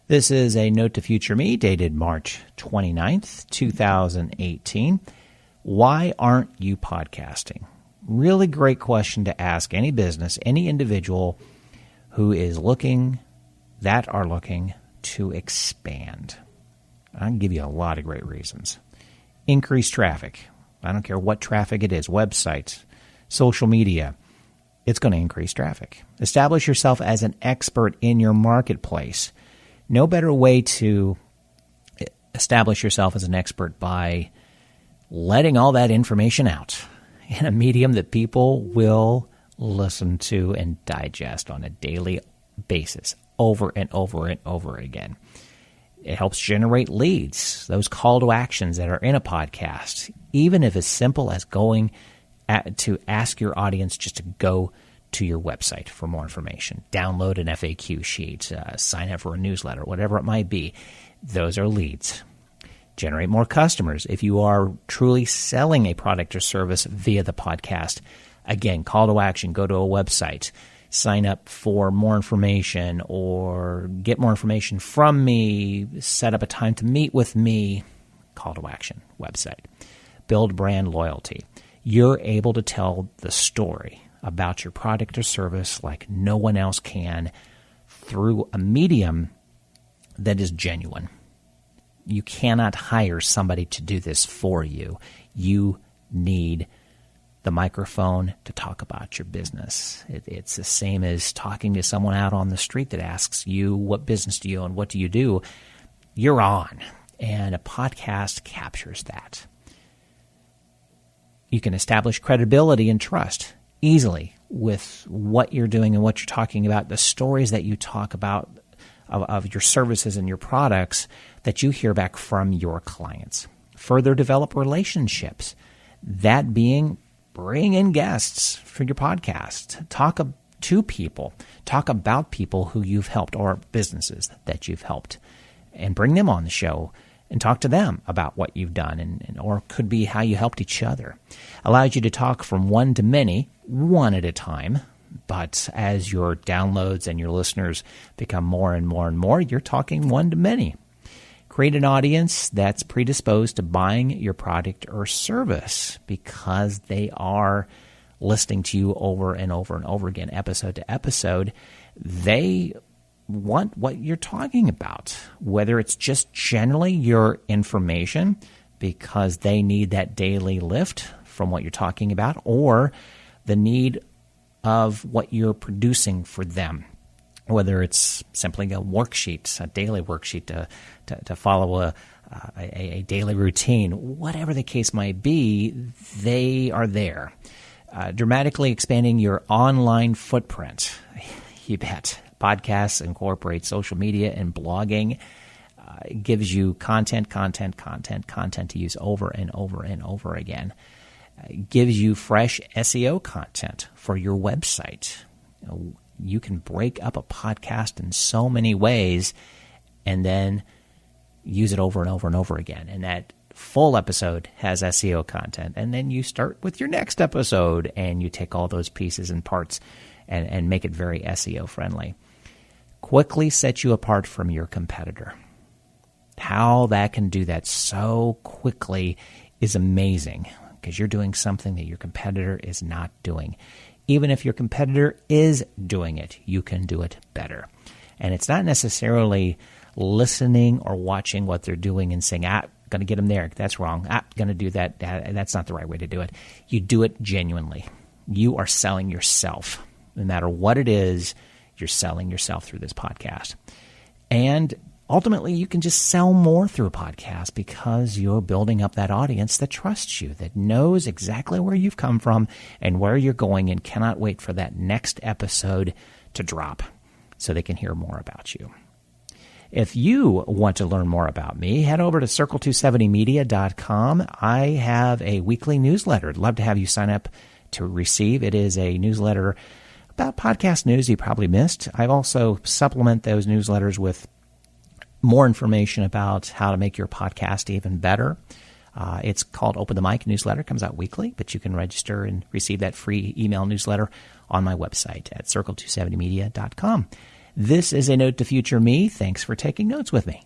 This is a Note to Future Me dated March 29th, 2018. Why aren't you podcasting? Really great question to ask any business, any individual who is looking to expand. I can give you a lot of great reasons. Increase traffic. I don't care what traffic it is, websites, social media. It's going to increase traffic. Establish yourself as an expert in your marketplace. No better way to establish yourself as an expert by letting all that information out in a medium that people will listen to and digest on a daily basis over and over and over again. It helps generate leads, those call to actions that are in a podcast, even if it's simple as going to ask your audience just to go to your website for more information, download an FAQ sheet, sign up for a newsletter, whatever it might be. Those are leads. Generate more customers. If you are truly selling a product or service via the podcast, again, call to action, go to a website, sign up for more information or get more information from me, set up a time to meet with me, call to action, website. Build brand loyalty. You're able to tell the story about your product or service like no one else can through a medium that is genuine. You cannot hire somebody to do this for you. You need the microphone to talk about your business. It's the same as talking to someone out on the street that asks you, what business do you own? What do you do? You're on. And a podcast captures that. You can establish credibility and trust easily with what you're doing and what you're talking about, the stories that you talk about of your services and your products that you hear back from your clients. Further develop relationships. That being, bring in guests for your podcast. Talk to people. Talk about people who you've helped or businesses that you've helped and bring them on the show and talk to them about what you've done and or could be how you helped each other. Allows you to talk from one to many, one at a time. But as your downloads and your listeners become more and more and more, you're talking one to many. Create an audience that's predisposed to buying your product or service because they are listening to you over and over and over again, episode to episode. They want what you're talking about, whether it's just generally your information because they need that daily lift from what you're talking about, or the need of what you're producing for them, whether it's simply a worksheet, a daily worksheet to follow a daily routine, whatever the case might be, they are there. Dramatically expanding your online footprint. You bet. Podcasts incorporate social media and blogging. It gives you content to use over and over and over again. It gives you fresh SEO content for your website. You can break up a podcast in so many ways and then use it over and over and over again. And that full episode has SEO content. And then you start with your next episode and you take all those pieces and parts and make it very SEO friendly. Quickly set you apart from your competitor. How that can do that so quickly is amazing because you're doing something that your competitor is not doing. Even if your competitor is doing it, you can do it better. And it's not necessarily listening or watching what they're doing and saying, going to get them there. That's wrong. Going to do that. That's not the right way to do it. You do it genuinely. You are selling yourself. No matter what it is, you're selling yourself through this podcast. And ultimately, you can just sell more through a podcast because you're building up that audience that trusts you, that knows exactly where you've come from and where you're going and cannot wait for that next episode to drop so they can hear more about you. If you want to learn more about me, head over to circle270media.com. I have a weekly newsletter. I'd love to have you sign up to receive. It is a newsletter about podcast news you probably missed. I also supplement those newsletters with more information about how to make your podcast even better. It's called Open the Mic newsletter. It comes out weekly, but you can register and receive that free email newsletter on my website at circle270media.com. This is A Note to Future Me. Thanks for taking notes with me.